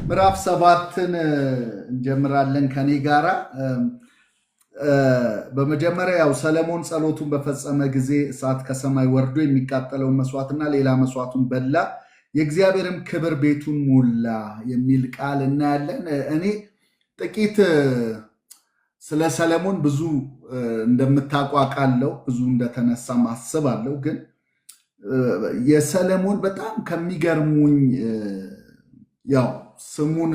ምዕራፍ 7ን እንጀምራለን ከኔ ጋራ። በመጀመሪያ ያው ሰለሞን ጸሎቱን በፈጸመ ጊዜ እሳት ከሰማይ ወርዶ የሚቃጠለውን መስዋዕትና ሌላ መስዋዕቱን በላ፣ የእግዚአብሔርም ክብር ቤቱን ሞላ የሚል ቃል እናያለን። እኔ ጥቂት ስለ ሰለሞን ብዙ እንደምታቋቃለው ብዙ እንደተነሳም አስባለሁ። ግን የሰለሞን በጣም ከሚገርሙኝ ያው ስሙን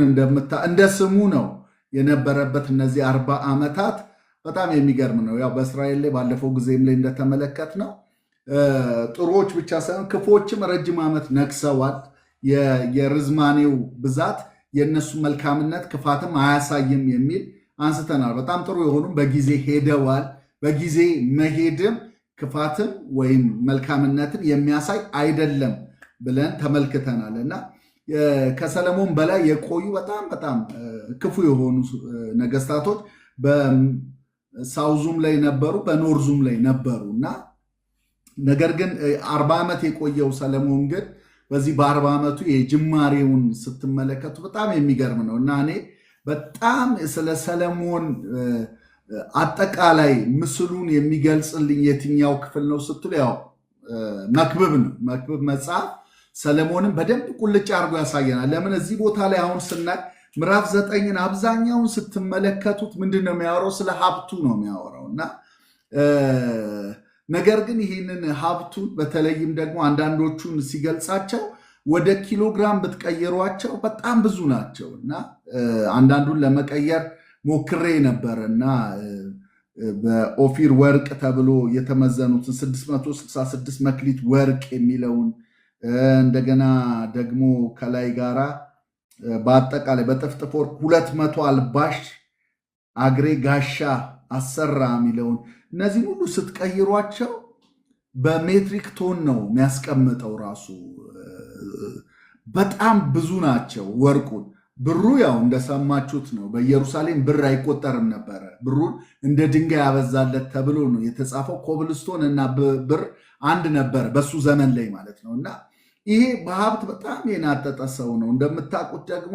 እንደ ስሙ ነው የነበረበት እነዚህ 40 ዓመታት በጣም የሚገርም ነው። ያው በእስራኤል ላይ ባለፈው ጊዜም ላይ እንደተመለከት ነው ጥሩዎች ብቻ ሳይሆን ክፉዎችም ረጅም ዓመት ነግሰዋል። የርዝማኔው ብዛት የእነሱ መልካምነት ክፋትም አያሳይም የሚል አንስተናል። በጣም ጥሩ የሆኑም በጊዜ ሄደዋል። በጊዜ መሄድም ክፋትም ወይም መልካምነትን የሚያሳይ አይደለም ብለን ተመልክተናል እና ከሰለሞን በላይ የቆዩ በጣም ክፉ የሆኑ ነገስታቶች በሳውዙም ላይ ነበሩ፣ በኖርዙም ላይ ነበሩ እና ነገር ግን 40 ዓመት የቆየው ሰለሞን ግን በዚህ በ40 ዓመቱ የጅማሬውን ስትመለከቱ በጣም የሚገርም ነው እና እኔ በጣም ስለ ሰለሞን አጠቃላይ ምስሉን የሚገልጽልኝ የትኛው ክፍል ነው ስትሉ ያው መክብብ ነው። መክብብ መጽሐፍ ሰለሞንን በደንብ ቁልጭ አድርጎ ያሳየናል። ለምን እዚህ ቦታ ላይ አሁን ስናይ ምዕራፍ 9ን አብዛኛውን ስትመለከቱት ምንድን ነው የሚያወራው? ስለ ሀብቱ ነው የሚያወራው እና ነገር ግን ይህንን ሀብቱን በተለይም ደግሞ አንዳንዶቹን ሲገልጻቸው ወደ ኪሎግራም ብትቀየሯቸው በጣም ብዙ ናቸው እና አንዳንዱን ለመቀየር ሞክሬ ነበር እና በኦፊር ወርቅ ተብሎ የተመዘኑትን 666 መክሊት ወርቅ የሚለውን እንደገና ደግሞ ከላይ ጋራ በአጠቃላይ በጥፍጥፍ ወርቅ 200 አልባሽ አግሬ ጋሻ አሰራ የሚለውን እነዚህ ሁሉ ስትቀይሯቸው በሜትሪክ ቶን ነው የሚያስቀምጠው። ራሱ በጣም ብዙ ናቸው። ወርቁን ብሩ ያው እንደሰማችሁት ነው። በኢየሩሳሌም ብር አይቆጠርም ነበረ። ብሩን እንደ ድንጋይ ያበዛለት ተብሎ ነው የተጻፈው። ኮብልስቶን እና ብር አንድ ነበረ በሱ ዘመን ላይ ማለት ነው እና ይሄ በሀብት በጣም የናጠጠ ሰው ነው። እንደምታውቁት ደግሞ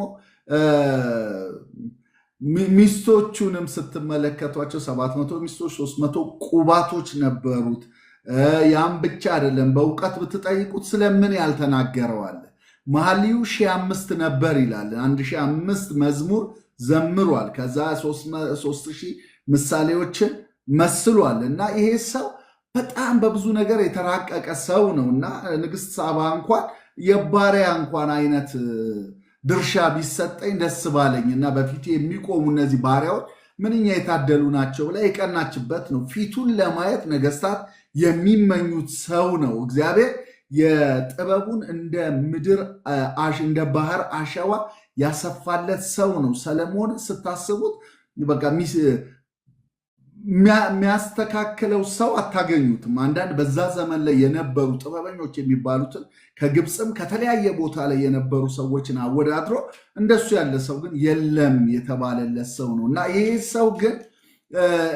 ሚስቶቹንም ስትመለከቷቸው 700 ሚስቶች 300 ቁባቶች ነበሩት። ያም ብቻ አይደለም፣ በእውቀት ብትጠይቁት ስለምን ያልተናገረዋል። መኃልዩ 1005 ነበር ይላል። 1005 መዝሙር ዘምሯል። ከዛ 3000 ምሳሌዎችን መስሏል እና ይሄ ሰው በጣም በብዙ ነገር የተራቀቀ ሰው ነው እና ንግስት ሳባ እንኳን የባሪያ እንኳን አይነት ድርሻ ቢሰጠኝ ደስ ባለኝ እና በፊት የሚቆሙ እነዚህ ባሪያዎች ምንኛ የታደሉ ናቸው ብላ የቀናችበት ነው። ፊቱን ለማየት ነገስታት የሚመኙት ሰው ነው። እግዚአብሔር የጥበቡን እንደ ምድር እንደ ባህር አሸዋ ያሰፋለት ሰው ነው። ሰለሞን ስታስቡት በቃ የሚያስተካክለው ሰው አታገኙትም። አንዳንድ በዛ ዘመን ላይ የነበሩ ጥበበኞች የሚባሉትን ከግብፅም ከተለያየ ቦታ ላይ የነበሩ ሰዎችን አወዳድሮ እንደሱ ያለ ሰው ግን የለም የተባለለት ሰው ነው እና ይሄ ሰው ግን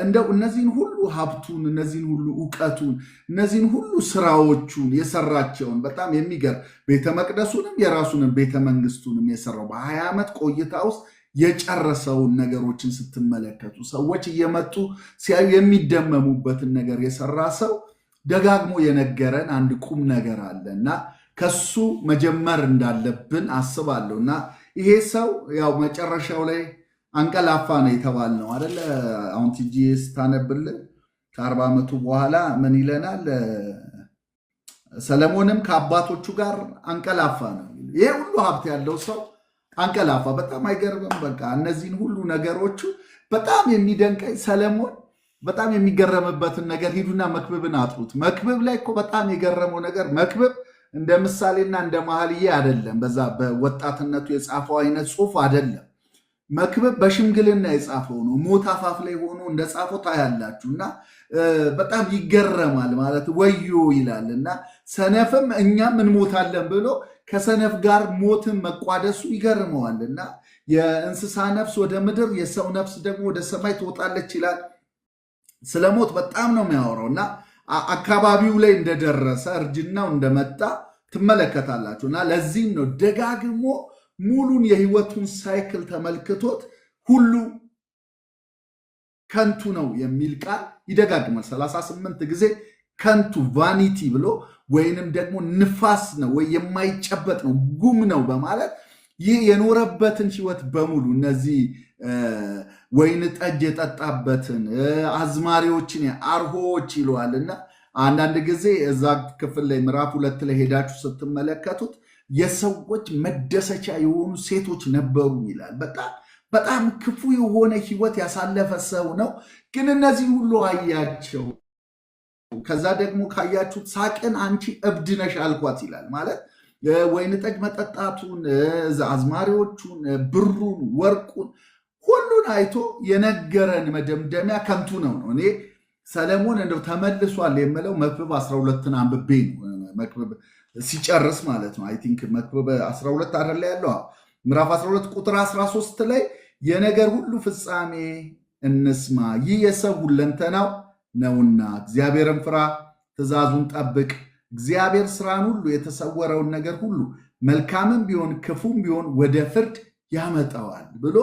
እንደው እነዚህን ሁሉ ሀብቱን፣ እነዚህን ሁሉ እውቀቱን፣ እነዚህን ሁሉ ስራዎቹን የሰራቸውን በጣም የሚገርም ቤተ መቅደሱንም የራሱንም ቤተ መንግስቱንም የሰራው በ20 ዓመት ቆይታ ውስጥ የጨረሰውን ነገሮችን ስትመለከቱ ሰዎች እየመጡ ሲያዩ የሚደመሙበትን ነገር የሰራ ሰው ደጋግሞ የነገረን አንድ ቁም ነገር አለ እና ከሱ መጀመር እንዳለብን አስባለሁ እና ይሄ ሰው ያው መጨረሻው ላይ አንቀላፋ ነው የተባልነው አይደለ? አሁን ቲጂ ስታነብልን ከ40 ዓመቱ በኋላ ምን ይለናል? ሰለሞንም ከአባቶቹ ጋር አንቀላፋ ነው። ይሄ ሁሉ ሀብት ያለው ሰው አንቀላፋ። በጣም አይገርምም? በቃ እነዚህን ሁሉ ነገሮቹ በጣም የሚደንቀኝ ሰለሞን በጣም የሚገረምበትን ነገር ሂዱና መክብብን አጥሩት። መክብብ ላይ እኮ በጣም የገረመው ነገር መክብብ እንደ ምሳሌና እንደ መኃልየ አይደለም። በዛ በወጣትነቱ የጻፈው አይነት ጽሑፍ አይደለም። መክብብ በሽምግልና የጻፈው ነው። ሞት አፋፍ ላይ ሆኖ እንደጻፈው ታያላችሁ እና በጣም ይገረማል። ማለት ወዮ ይላል እና ሰነፍም እኛም እንሞታለን ብሎ ከሰነፍ ጋር ሞትን መቋደሱ ይገርመዋል እና የእንስሳ ነፍስ ወደ ምድር የሰው ነፍስ ደግሞ ወደ ሰማይ ትወጣለች ይላል። ስለ ሞት በጣም ነው የሚያወራው እና አካባቢው ላይ እንደደረሰ እርጅናው እንደመጣ ትመለከታላችሁ እና ለዚህም ነው ደጋግሞ ሙሉን የህይወቱን ሳይክል ተመልክቶት ሁሉ ከንቱ ነው የሚል ቃል ይደጋግማል 38 ጊዜ ከንቱ ቫኒቲ ብሎ ወይንም ደግሞ ንፋስ ነው ወይ የማይጨበጥ ነው ጉም ነው በማለት ይህ የኖረበትን ህይወት በሙሉ እነዚህ ወይን ጠጅ የጠጣበትን አዝማሪዎችን አርሆዎች ይለዋልና አንዳንድ ጊዜ እዛ ክፍል ላይ ምዕራፍ 2 ላይ ሄዳችሁ ስትመለከቱት የሰዎች መደሰቻ የሆኑ ሴቶች ነበሩ ይላል። በጣም ክፉ የሆነ ህይወት ያሳለፈ ሰው ነው። ግን እነዚህ ሁሉ አያቸው። ከዛ ደግሞ ካያችሁት ሳቅን አንቺ እብድ ነሽ አልኳት ይላል። ማለት ወይን ጠጅ መጠጣቱን፣ አዝማሪዎቹን፣ ብሩን፣ ወርቁን ሁሉን አይቶ የነገረን መደምደሚያ ከንቱ ነው። እኔ ሰለሞን እንደው ተመልሷል የምለው መክብብ 12ን አንብቤ ነው። መክብብ ሲጨርስ ማለት ነው። አይ ቲንክ መክብብ 12 አይደለ ያለው ምዕራፍ 12 ቁጥር 13 ላይ የነገር ሁሉ ፍጻሜ እንስማ፣ ይህ የሰው ሁለንተናው ነውና እግዚአብሔርን ፍራ፣ ትእዛዙን ጠብቅ። እግዚአብሔር ስራን ሁሉ የተሰወረውን ነገር ሁሉ መልካምም ቢሆን ክፉም ቢሆን ወደ ፍርድ ያመጣዋል ብሎ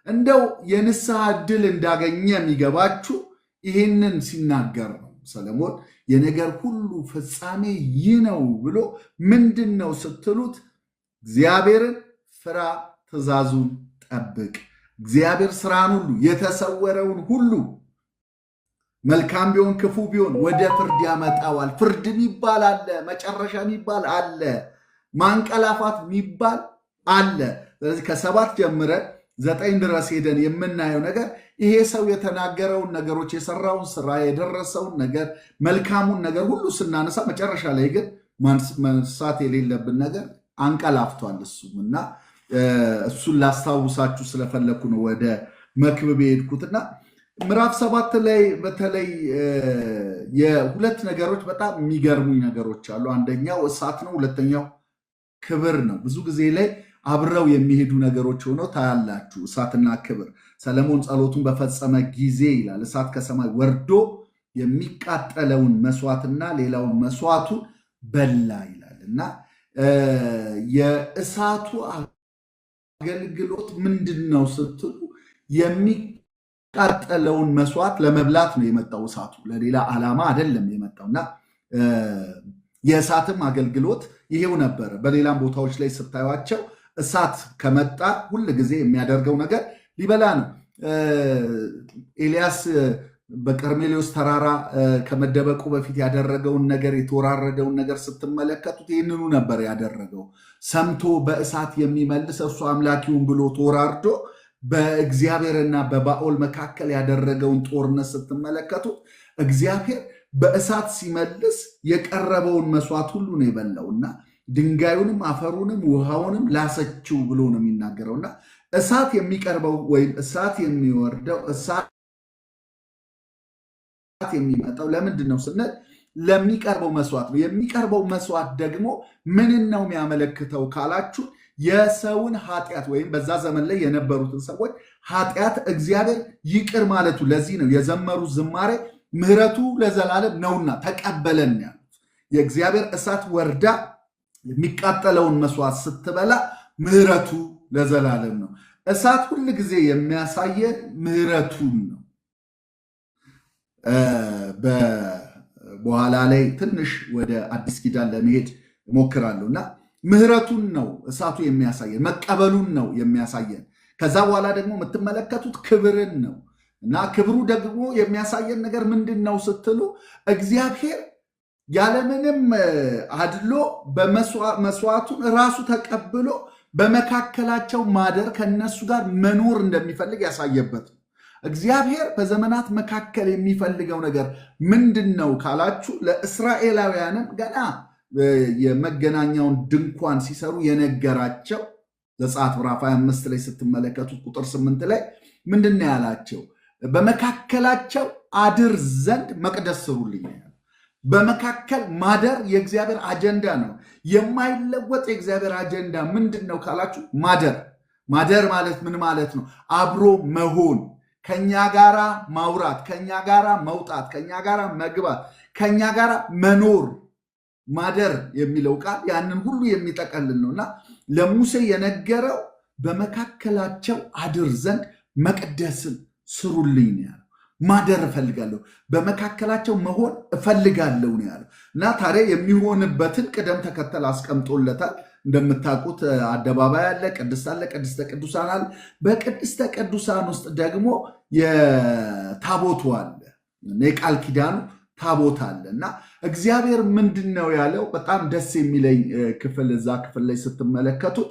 እንደው የንስሐ ዕድል እንዳገኘ የሚገባችሁ ይህንን ሲናገር ነው ሰለሞን። የነገር ሁሉ ፍጻሜ ይህ ነው ብሎ ምንድን ነው ስትሉት እግዚአብሔርን ፍራ፣ ትእዛዙን ጠብቅ። እግዚአብሔር ስራን ሁሉ የተሰወረውን ሁሉ መልካም ቢሆን ክፉ ቢሆን ወደ ፍርድ ያመጣዋል። ፍርድ የሚባል አለ፣ መጨረሻ የሚባል አለ፣ ማንቀላፋት የሚባል አለ። ስለዚህ ከ7 ጀምረን 9 ድረስ ሄደን የምናየው ነገር ይሄ ሰው የተናገረውን ነገሮች፣ የሰራውን ስራ፣ የደረሰውን ነገር፣ መልካሙን ነገር ሁሉ ስናነሳ መጨረሻ ላይ ግን ማንሳት የሌለብን ነገር አንቀላፍቷል እሱም እና እሱን ላስታውሳችሁ ስለፈለኩ ነው ወደ መክብብ የሄድኩትና ምዕራፍ 7 ላይ በተለይ የሁለት ነገሮች በጣም የሚገርሙኝ ነገሮች አሉ። አንደኛው እሳት ነው፣ ሁለተኛው ክብር ነው። ብዙ ጊዜ ላይ አብረው የሚሄዱ ነገሮች ሆነው ታያላችሁ፣ እሳትና ክብር። ሰለሞን ጸሎቱን በፈጸመ ጊዜ ይላል እሳት ከሰማይ ወርዶ የሚቃጠለውን መስዋዕትና ሌላውን መስዋዕቱን በላ ይላል እና የእሳቱ አገልግሎት ምንድን ነው ስትሉ የሚቃጠለውን መስዋዕት ለመብላት ነው የመጣው እሳቱ፣ ለሌላ ዓላማ አይደለም የመጣውና የእሳትም አገልግሎት ይሄው ነበር። በሌላም ቦታዎች ላይ ስታዩቸው እሳት ከመጣ ሁል ጊዜ የሚያደርገው ነገር ሊበላ ነው። ኤልያስ በቀርሜሌዎስ ተራራ ከመደበቁ በፊት ያደረገውን ነገር፣ የተወራረደውን ነገር ስትመለከቱት ይህንኑ ነበር ያደረገው። ሰምቶ በእሳት የሚመልስ እርሱ አምላኪውን ብሎ ተወራርዶ በእግዚአብሔርና በባኦል መካከል ያደረገውን ጦርነት ስትመለከቱት እግዚአብሔር በእሳት ሲመልስ የቀረበውን መስዋዕት ሁሉ ነው የበላውና ድንጋዩንም አፈሩንም ውሃውንም ላሰችው ብሎ ነው የሚናገረውና እሳት የሚቀርበው ወይም እሳት የሚወርደው እሳት የሚመጣው ለምንድን ነው ስንል ለሚቀርበው መስዋዕት ነው። የሚቀርበው መስዋዕት ደግሞ ምንን ነው የሚያመለክተው ካላችሁ የሰውን ኃጢአት ወይም በዛ ዘመን ላይ የነበሩትን ሰዎች ኃጢአት እግዚአብሔር ይቅር ማለቱ። ለዚህ ነው የዘመሩት ዝማሬ ምሕረቱ ለዘላለም ነውና ተቀበለን ያሉት። የእግዚአብሔር እሳት ወርዳ የሚቃጠለውን መስዋዕት ስትበላ ምሕረቱ ለዘላለም ነው። እሳት ሁል ጊዜ የሚያሳየን ምሕረቱን ነው። በኋላ ላይ ትንሽ ወደ አዲስ ኪዳን ለመሄድ እሞክራለሁ እና ምሕረቱን ነው እሳቱ የሚያሳየን፣ መቀበሉን ነው የሚያሳየን። ከዛ በኋላ ደግሞ የምትመለከቱት ክብርን ነው እና ክብሩ ደግሞ የሚያሳየን ነገር ምንድን ነው ስትሉ እግዚአብሔር ያለምንም አድሎ መስዋዕቱን ራሱ ተቀብሎ በመካከላቸው ማደር ከነሱ ጋር መኖር እንደሚፈልግ ያሳየበት ነው። እግዚአብሔር በዘመናት መካከል የሚፈልገው ነገር ምንድን ነው ካላችሁ ለእስራኤላውያንም ገና የመገናኛውን ድንኳን ሲሰሩ የነገራቸው ዘጸአት ምዕራፍ 25 ላይ ስትመለከቱት ቁጥር 8 ላይ ምንድን ነው ያላቸው? በመካከላቸው አድር ዘንድ መቅደስ ስሩልኝ። በመካከል ማደር የእግዚአብሔር አጀንዳ ነው። የማይለወጥ የእግዚአብሔር አጀንዳ ምንድን ነው ካላችሁ ማደር ማለት ምን ማለት ነው? አብሮ መሆን፣ ከኛ ጋራ ማውራት፣ ከኛ ጋራ መውጣት፣ ከኛ ጋራ መግባት፣ ከኛ ጋራ መኖር። ማደር የሚለው ቃል ያንን ሁሉ የሚጠቀልል ነውና ለሙሴ የነገረው በመካከላቸው አድር ዘንድ መቅደስን ስሩልኝ ነው ያለው። ማደር እፈልጋለሁ፣ በመካከላቸው መሆን እፈልጋለሁ ነው ያለው። እና ታዲያ የሚሆንበትን ቅደም ተከተል አስቀምጦለታል። እንደምታውቁት አደባባይ አለ፣ ቅድስት አለ፣ ቅድስተ ቅዱሳን አለ። በቅድስተ ቅዱሳን ውስጥ ደግሞ የታቦቱ አለ፣ የቃል ኪዳኑ ታቦት አለ። እና እግዚአብሔር ምንድን ነው ያለው? በጣም ደስ የሚለኝ ክፍል እዛ ክፍል ላይ ስትመለከቱት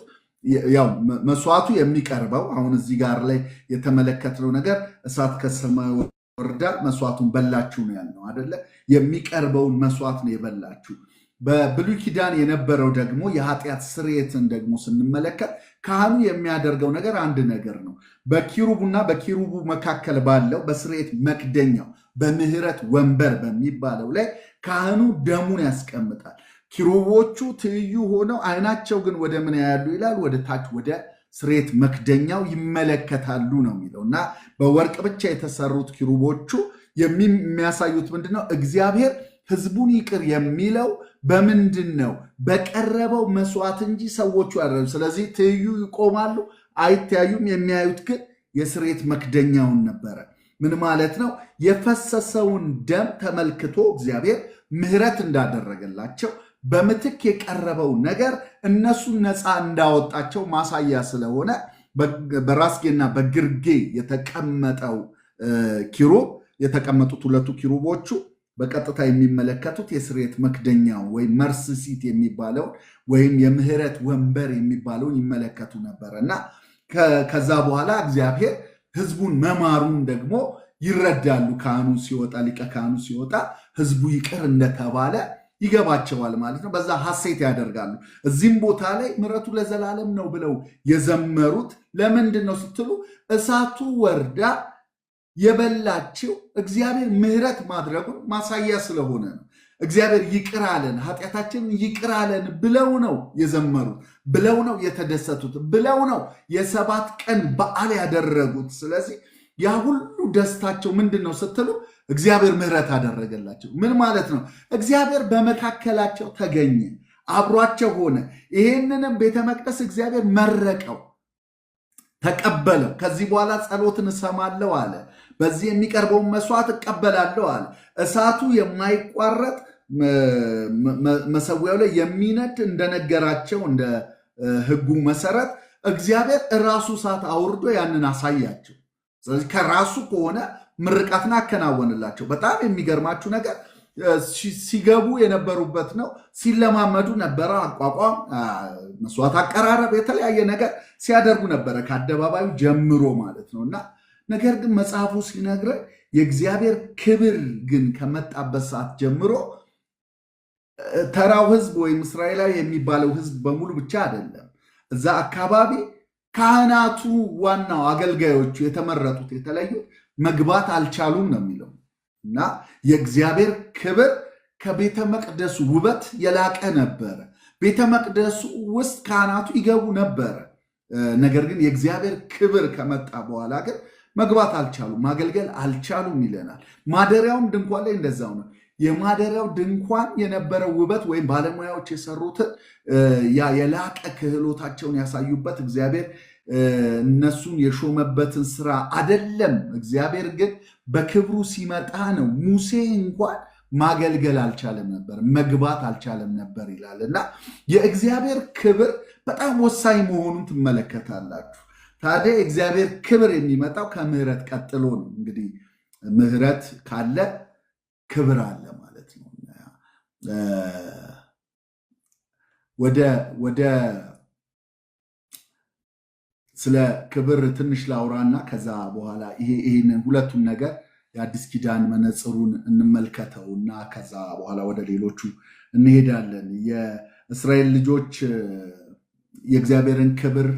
ያው መስዋዕቱ የሚቀርበው አሁን እዚህ ጋር ላይ የተመለከትነው ነገር እሳት ከሰማይ ወርዳ መስዋዕቱን በላችሁ ነው ያልነው አይደለ? የሚቀርበውን መስዋዕት ነው የበላችሁ። በብሉይ ኪዳን የነበረው ደግሞ የኃጢአት ስርየትን ደግሞ ስንመለከት ካህኑ የሚያደርገው ነገር አንድ ነገር ነው። በኪሩቡና በኪሩቡ መካከል ባለው በስርየት መክደኛው በምህረት ወንበር በሚባለው ላይ ካህኑ ደሙን ያስቀምጣል። ኪሩቦቹ ትይዩ ሆነው አይናቸው ግን ወደ ምን ያሉ ይላል? ወደ ታች ወደ ስርየት መክደኛው ይመለከታሉ ነው የሚለው። እና በወርቅ ብቻ የተሰሩት ኪሩቦቹ የሚያሳዩት ምንድነው? እግዚአብሔር ህዝቡን ይቅር የሚለው በምንድን ነው? በቀረበው መስዋዕት እንጂ ሰዎቹ ያደረጉ። ስለዚህ ትይዩ ይቆማሉ፣ አይተያዩም። የሚያዩት ግን የስርየት መክደኛውን ነበረ። ምን ማለት ነው? የፈሰሰውን ደም ተመልክቶ እግዚአብሔር ምህረት እንዳደረገላቸው በምትክ የቀረበው ነገር እነሱን ነፃ እንዳወጣቸው ማሳያ ስለሆነ በራስጌና በግርጌ የተቀመጠው ኪሩብ የተቀመጡት ሁለቱ ኪሩቦቹ በቀጥታ የሚመለከቱት የስርየት መክደኛው ወይም መርስ ሲት የሚባለውን ወይም የምህረት ወንበር የሚባለውን ይመለከቱ ነበር እና ከዛ በኋላ እግዚአብሔር ህዝቡን መማሩን ደግሞ ይረዳሉ። ካህኑ ሲወጣ፣ ሊቀ ካህኑ ሲወጣ ህዝቡ ይቅር እንደተባለ ይገባቸዋል ማለት ነው። በዛ ሐሴት ያደርጋሉ። እዚህም ቦታ ላይ ምሕረቱ ለዘላለም ነው ብለው የዘመሩት ለምንድን ነው ስትሉ እሳቱ ወርዳ የበላችው እግዚአብሔር ምሕረት ማድረጉን ማሳያ ስለሆነ ነው። እግዚአብሔር ይቅር አለን፣ ኃጢአታችንን ይቅር አለን ብለው ነው የዘመሩት፣ ብለው ነው የተደሰቱት፣ ብለው ነው የሰባት ቀን በዓል ያደረጉት። ስለዚህ ያ ሁሉ ደስታቸው ምንድን ነው ስትሉ እግዚአብሔር ምሕረት አደረገላቸው። ምን ማለት ነው? እግዚአብሔር በመካከላቸው ተገኘ፣ አብሯቸው ሆነ። ይሄንንም ቤተ መቅደስ እግዚአብሔር መረቀው፣ ተቀበለው። ከዚህ በኋላ ጸሎትን እሰማለሁ አለ። በዚህ የሚቀርበውን መስዋዕት እቀበላለሁ አለ። እሳቱ የማይቋረጥ መሰዊያው ላይ የሚነድ እንደነገራቸው እንደ ሕጉ መሰረት እግዚአብሔር እራሱ እሳት አውርዶ ያንን አሳያቸው። ስለዚህ ከራሱ ከሆነ ምርቃትን አከናወንላቸው። በጣም የሚገርማችሁ ነገር ሲገቡ የነበሩበት ነው። ሲለማመዱ ነበረ። አቋቋም፣ መስዋዕት አቀራረብ፣ የተለያየ ነገር ሲያደርጉ ነበረ ከአደባባዩ ጀምሮ ማለት ነው። እና ነገር ግን መጽሐፉ ሲነግረን የእግዚአብሔር ክብር ግን ከመጣበት ሰዓት ጀምሮ ተራው ህዝብ ወይም እስራኤላዊ የሚባለው ህዝብ በሙሉ ብቻ አይደለም። እዛ አካባቢ ካህናቱ፣ ዋናው አገልጋዮቹ፣ የተመረጡት የተለዩት መግባት አልቻሉም ነው የሚለው። እና የእግዚአብሔር ክብር ከቤተ መቅደሱ ውበት የላቀ ነበረ። ቤተ መቅደሱ ውስጥ ካህናቱ ይገቡ ነበረ። ነገር ግን የእግዚአብሔር ክብር ከመጣ በኋላ ግን መግባት አልቻሉም፣ ማገልገል አልቻሉም ይለናል። ማደሪያውም ድንኳን ላይ እንደዛው ነው። የማደሪያው ድንኳን የነበረው ውበት ወይም ባለሙያዎች የሰሩትን ያ የላቀ ክህሎታቸውን ያሳዩበት እግዚአብሔር እነሱን የሾመበትን ስራ አደለም። እግዚአብሔር ግን በክብሩ ሲመጣ ነው። ሙሴ እንኳን ማገልገል አልቻለም ነበር፣ መግባት አልቻለም ነበር ይላል። እና የእግዚአብሔር ክብር በጣም ወሳኝ መሆኑን ትመለከታላችሁ። ታዲያ የእግዚአብሔር ክብር የሚመጣው ከምሕረት ቀጥሎ ነው። እንግዲህ ምሕረት ካለ ክብር አለ ማለት ነው። ወደ ስለ ክብር ትንሽ ላውራና ከዛ በኋላ ይህንን ሁለቱን ነገር የአዲስ ኪዳን መነጽሩን እንመልከተውና ከዛ በኋላ ወደ ሌሎቹ እንሄዳለን። የእስራኤል ልጆች የእግዚአብሔርን ክብር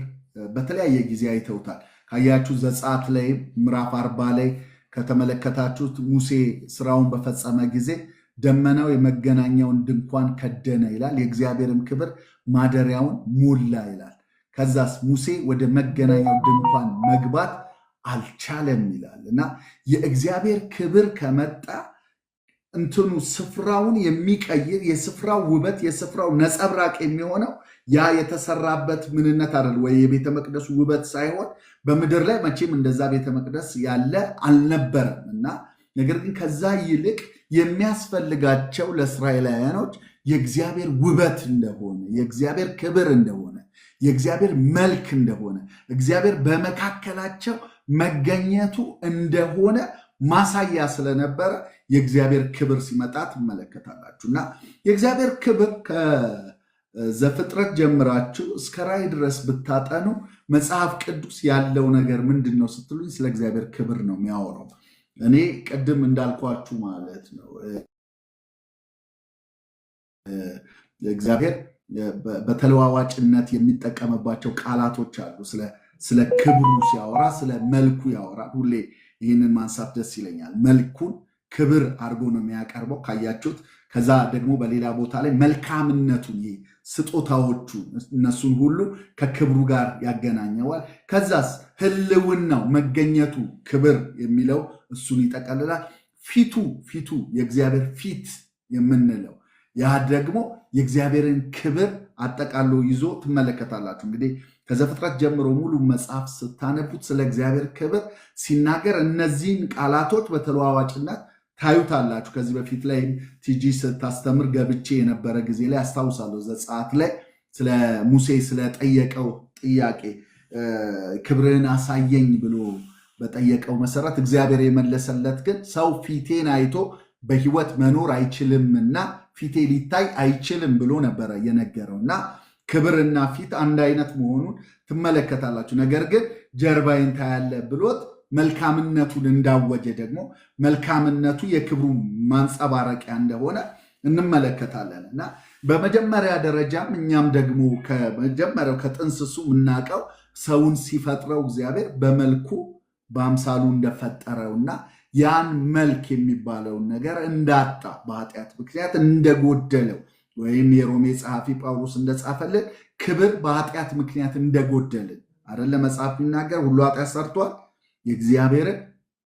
በተለያየ ጊዜ አይተውታል። ካያችሁ ዘጸአት ላይ ምዕራፍ 40 ላይ ከተመለከታችሁት ሙሴ ስራውን በፈጸመ ጊዜ ደመናው የመገናኛውን ድንኳን ከደነ ይላል። የእግዚአብሔርም ክብር ማደሪያውን ሞላ ይላል። ከዛስ ሙሴ ወደ መገናኛው ድንኳን መግባት አልቻለም ይላል። እና የእግዚአብሔር ክብር ከመጣ እንትኑ ስፍራውን የሚቀይር የስፍራው ውበት የስፍራው ነጸብራቅ የሚሆነው ያ የተሰራበት ምንነት አይደል ወይ የቤተ መቅደሱ ውበት ሳይሆን በምድር ላይ መቼም እንደዛ ቤተ መቅደስ ያለ አልነበረም እና ነገር ግን ከዛ ይልቅ የሚያስፈልጋቸው ለእስራኤላውያኖች የእግዚአብሔር ውበት እንደሆነ የእግዚአብሔር ክብር እንደሆነ የእግዚአብሔር መልክ እንደሆነ እግዚአብሔር በመካከላቸው መገኘቱ እንደሆነ ማሳያ ስለነበረ የእግዚአብሔር ክብር ሲመጣ ትመለከታላችሁ እና የእግዚአብሔር ክብር ከዘፍጥረት ጀምራችሁ እስከ ራዕይ ድረስ ብታጠኑ መጽሐፍ ቅዱስ ያለው ነገር ምንድን ነው ስትሉኝ ስለ እግዚአብሔር ክብር ነው የሚያወራው። እኔ ቅድም እንዳልኳችሁ ማለት ነው እግዚአብሔር በተለዋዋጭነት የሚጠቀምባቸው ቃላቶች አሉ። ስለ ክብሩ ሲያወራ ስለ መልኩ ያወራል። ሁሌ ይህንን ማንሳት ደስ ይለኛል። መልኩን ክብር አድርጎ ነው የሚያቀርበው ካያችሁት። ከዛ ደግሞ በሌላ ቦታ ላይ መልካምነቱን ስጦታዎቹ እነሱን ሁሉ ከክብሩ ጋር ያገናኘዋል። ከዛስ ህልውናው መገኘቱ ክብር የሚለው እሱን ይጠቀልላል። ፊቱ የእግዚአብሔር ፊት የምንለው ያ ደግሞ የእግዚአብሔርን ክብር አጠቃሎ ይዞ ትመለከታላችሁ። እንግዲህ ከዘፍጥረት ጀምሮ ሙሉ መጽሐፍ ስታነቡት ስለ እግዚአብሔር ክብር ሲናገር እነዚህን ቃላቶች በተለዋዋጭነት ታዩታላችሁ። ከዚህ በፊት ላይ ቲጂ ስታስተምር ገብቼ የነበረ ጊዜ ላይ አስታውሳለሁ። ዘጸአት ላይ ስለ ሙሴ ስለጠየቀው ጥያቄ ክብርህን አሳየኝ ብሎ በጠየቀው መሰረት እግዚአብሔር የመለሰለት ግን ሰው ፊቴን አይቶ በህይወት መኖር አይችልምና ፊቴ ሊታይ አይችልም ብሎ ነበረ የነገረው እና ክብርና ፊት አንድ አይነት መሆኑን ትመለከታላችሁ። ነገር ግን ጀርባይን ታያለ ብሎት መልካምነቱን እንዳወጀ ደግሞ መልካምነቱ የክብሩ ማንጸባረቂያ እንደሆነ እንመለከታለን እና በመጀመሪያ ደረጃም እኛም ደግሞ ከመጀመሪያው ከጥንስሱ የምናውቀው ሰውን ሲፈጥረው እግዚአብሔር በመልኩ በአምሳሉ እንደፈጠረውና ያን መልክ የሚባለውን ነገር እንዳጣ በኃጢአት ምክንያት እንደጎደለው ወይም የሮሜ ጸሐፊ ጳውሎስ እንደጻፈልን ክብር በኃጢአት ምክንያት እንደጎደልን አይደለ መጽሐፍ የሚናገር ሁሉ ኃጢአት ሰርቷል የእግዚአብሔርን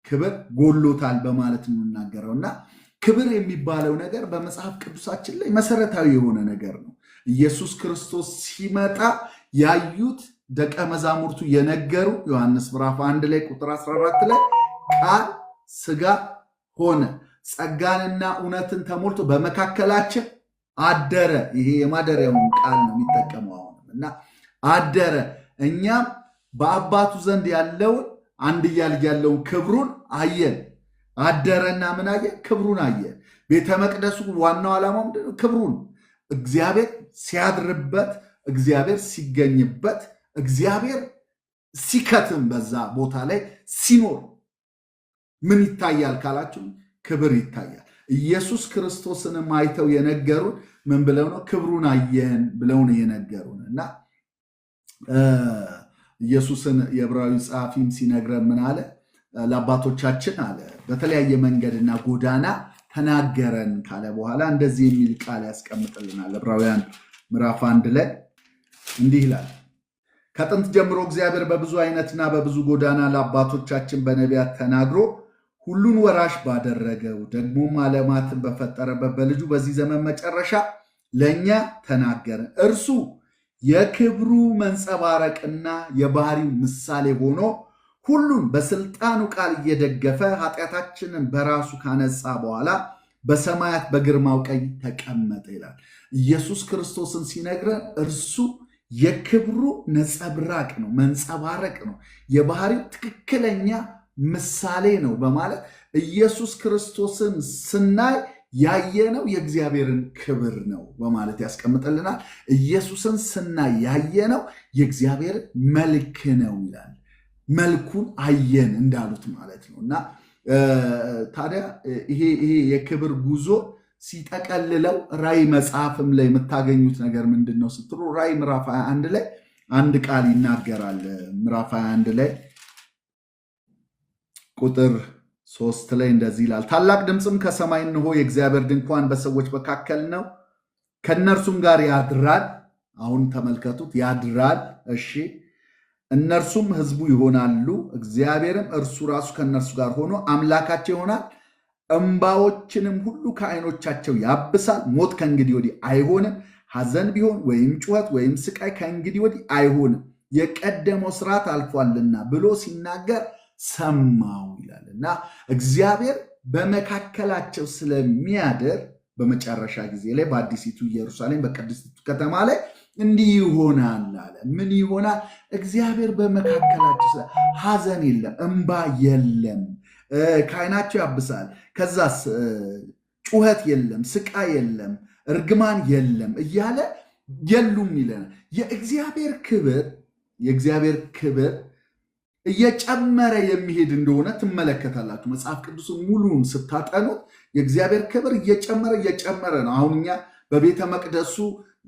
ክብር ጎሎታል በማለት የምናገረው እና ክብር የሚባለው ነገር በመጽሐፍ ቅዱሳችን ላይ መሰረታዊ የሆነ ነገር ነው። ኢየሱስ ክርስቶስ ሲመጣ ያዩት ደቀ መዛሙርቱ የነገሩ ዮሐንስ ምዕራፍ 1 ላይ ቁጥር 14 ላይ ቃል ስጋ ሆነ ጸጋንና እውነትን ተሞልቶ በመካከላችን አደረ። ይሄ የማደሪያውን ቃል ነው የሚጠቀመው አሁን እና አደረ። እኛም በአባቱ ዘንድ ያለውን አንድያ ልጅ ያለውን ክብሩን አየን። አደረና ምን አየን? ክብሩን አየን። ቤተ መቅደሱ ዋናው ዓላማው ምንድነው? ክብሩን እግዚአብሔር ሲያድርበት፣ እግዚአብሔር ሲገኝበት፣ እግዚአብሔር ሲከትም በዛ ቦታ ላይ ሲኖር ምን ይታያል ካላችሁ ክብር ይታያል። ኢየሱስ ክርስቶስንም አይተው የነገሩን ምን ብለው ነው? ክብሩን አየን ብለው ነው የነገሩን እና ኢየሱስን የዕብራዊ ጸሐፊም ሲነግረን ምን አለ? ለአባቶቻችን አለ በተለያየ መንገድና ጎዳና ተናገረን ካለ በኋላ እንደዚህ የሚል ቃል ያስቀምጥልናል። ዕብራውያን ምዕራፍ 1 ላይ እንዲህ ይላል፣ ከጥንት ጀምሮ እግዚአብሔር በብዙ አይነትና በብዙ ጎዳና ለአባቶቻችን በነቢያት ተናግሮ ሁሉን ወራሽ ባደረገው ደግሞም ዓለማትን በፈጠረበት በልጁ በዚህ ዘመን መጨረሻ ለእኛ ተናገረን። እርሱ የክብሩ መንጸባረቅና የባህሪው ምሳሌ ሆኖ ሁሉን በስልጣኑ ቃል እየደገፈ ኃጢአታችንን በራሱ ካነጻ በኋላ በሰማያት በግርማው ቀኝ ተቀመጠ ይላል። ኢየሱስ ክርስቶስን ሲነግረን እርሱ የክብሩ ነጸብራቅ ነው፣ መንጸባረቅ ነው፣ የባህሪው ትክክለኛ ምሳሌ ነው በማለት ኢየሱስ ክርስቶስን ስናይ ያየነው የእግዚአብሔርን ክብር ነው በማለት ያስቀምጥልናል። ኢየሱስን ስናይ ያየነው የእግዚአብሔር መልክ ነው ይላል። መልኩን አየን እንዳሉት ማለት ነው እና ታዲያ ይሄ የክብር ጉዞ ሲጠቀልለው ራዕይ መጽሐፍም ላይ የምታገኙት ነገር ምንድን ነው ስትሉ ራዕይ ምዕራፍ 21 ላይ አንድ ቃል ይናገራል። ምዕራፍ 21 ላይ ቁጥር 3 ላይ እንደዚህ ይላል፣ ታላቅ ድምፅም ከሰማይ እንሆ የእግዚአብሔር ድንኳን በሰዎች መካከል ነው፣ ከእነርሱም ጋር ያድራል። አሁን ተመልከቱት፣ ያድራል። እሺ፣ እነርሱም ሕዝቡ ይሆናሉ፣ እግዚአብሔርም እርሱ ራሱ ከእነርሱ ጋር ሆኖ አምላካቸው ይሆናል፣ እንባዎችንም ሁሉ ከዓይኖቻቸው ያብሳል። ሞት ከእንግዲህ ወዲህ አይሆንም፣ ሐዘን ቢሆን ወይም ጩኸት ወይም ስቃይ ከእንግዲህ ወዲህ አይሆንም፣ የቀደመው ስርዓት አልፏልና ብሎ ሲናገር ሰማው ይላልና እግዚአብሔር በመካከላቸው ስለሚያደር በመጨረሻ ጊዜ ላይ በአዲሲቱ ኢየሩሳሌም በቅድስቲቱ ከተማ ላይ እንዲህ ይሆናል አለ። ምን ይሆናል? እግዚአብሔር በመካከላቸው ሐዘን የለም፣ እንባ የለም፣ ከዓይናቸው ያብሳል። ከዛስ ጩኸት የለም፣ ስቃይ የለም፣ እርግማን የለም እያለ የሉም ይለናል። የእግዚአብሔር ክብር እየጨመረ የሚሄድ እንደሆነ ትመለከታላችሁ። መጽሐፍ ቅዱስን ሙሉን ስታጠኑት የእግዚአብሔር ክብር እየጨመረ ነው። አሁን እኛ በቤተ መቅደሱ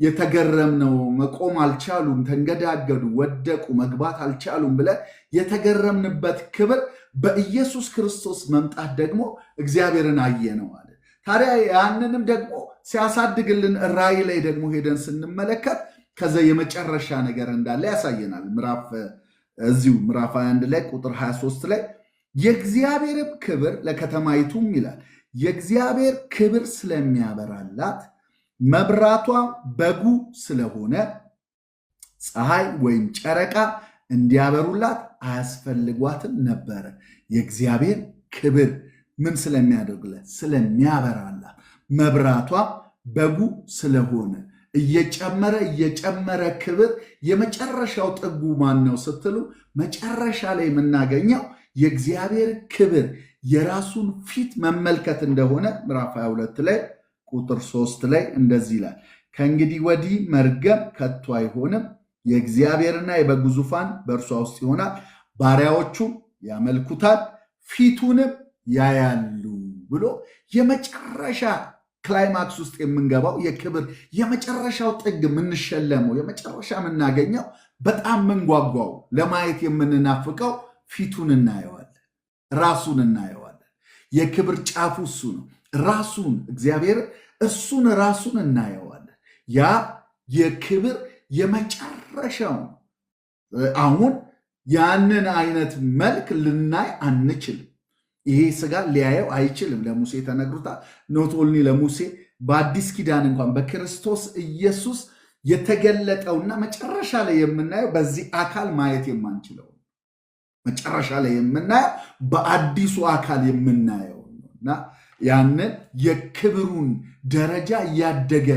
የተገረምነው መቆም አልቻሉም፣ ተንገዳገዱ፣ ወደቁ፣ መግባት አልቻሉም ብለን የተገረምንበት ክብር በኢየሱስ ክርስቶስ መምጣት ደግሞ እግዚአብሔርን አየነው አለ። ታዲያ ያንንም ደግሞ ሲያሳድግልን ራእይ ላይ ደግሞ ሄደን ስንመለከት ከዛ የመጨረሻ ነገር እንዳለ ያሳየናል። እዚሁ ምዕራፍ 21 ላይ ቁጥር 23 ላይ የእግዚአብሔርም ክብር ለከተማይቱም ይላል የእግዚአብሔር ክብር ስለሚያበራላት መብራቷ በጉ ስለሆነ ፀሐይ ወይም ጨረቃ እንዲያበሩላት አያስፈልጓትም ነበረ። የእግዚአብሔር ክብር ምን ስለሚያደርግላት? ስለሚያበራላት። መብራቷ በጉ ስለሆነ እየጨመረ ክብር የመጨረሻው ጥጉ ማን ነው ስትሉ መጨረሻ ላይ የምናገኘው የእግዚአብሔር ክብር የራሱን ፊት መመልከት እንደሆነ ምዕራፍ 22 ላይ ቁጥር 3 ላይ እንደዚህ ይላል፣ ከእንግዲህ ወዲህ መርገም ከቶ አይሆንም፣ የእግዚአብሔርና የበጉ ዙፋን በእርሷ ውስጥ ይሆናል፣ ባሪያዎቹም ያመልኩታል፣ ፊቱንም ያያሉ ብሎ የመጨረሻ ክላይማክስ ውስጥ የምንገባው የክብር የመጨረሻው ጥግ የምንሸለመው የመጨረሻ የምናገኘው በጣም ምንጓጓው ለማየት የምንናፍቀው ፊቱን እናየዋለን፣ ራሱን እናየዋለን። የክብር ጫፉ እሱ ነው። ራሱን እግዚአብሔር እሱን ራሱን እናየዋለን። ያ የክብር የመጨረሻው አሁን ያንን አይነት መልክ ልናይ አንችልም። ይሄ ስጋ ሊያየው አይችልም። ለሙሴ ተነግሮታል። ኖት ኦንሊ ለሙሴ በአዲስ ኪዳን እንኳን በክርስቶስ ኢየሱስ የተገለጠውና መጨረሻ ላይ የምናየው በዚህ አካል ማየት የማንችለው መጨረሻ ላይ የምናየው በአዲሱ አካል የምናየው እና ያንን የክብሩን ደረጃ እያደገ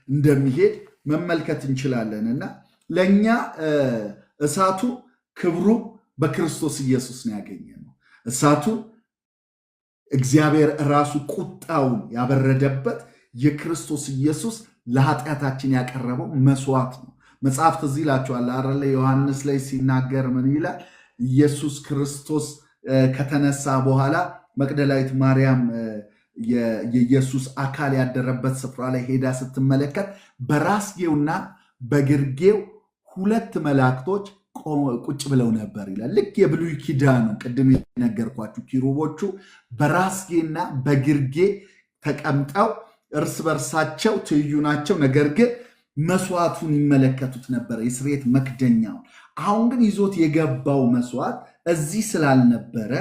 እንደሚሄድ መመልከት እንችላለን። እና ለእኛ እሳቱ ክብሩ በክርስቶስ ኢየሱስ ነው ያገኘነው። እሳቱ እግዚአብሔር ራሱ ቁጣውን ያበረደበት የክርስቶስ ኢየሱስ ለኃጢአታችን ያቀረበው መስዋዕት ነው። መጽሐፍ ትዝ ይላችኋል አይደል? ዮሐንስ ላይ ሲናገር ምን ይላል? ኢየሱስ ክርስቶስ ከተነሳ በኋላ መቅደላዊት ማርያም የኢየሱስ አካል ያደረበት ስፍራ ላይ ሄዳ ስትመለከት በራስጌውና በግርጌው ሁለት መላእክቶች ቁጭ ብለው ነበር ይላል። ልክ የብሉይ ኪዳኑ ቅድም የነገርኳችሁ ኪሩቦቹ በራስጌና በግርጌ ተቀምጠው እርስ በርሳቸው ትይዩ ናቸው። ነገር ግን መስዋዕቱን ይመለከቱት ነበር፣ የስርየት መክደኛውን። አሁን ግን ይዞት የገባው መስዋዕት እዚህ ስላልነበረ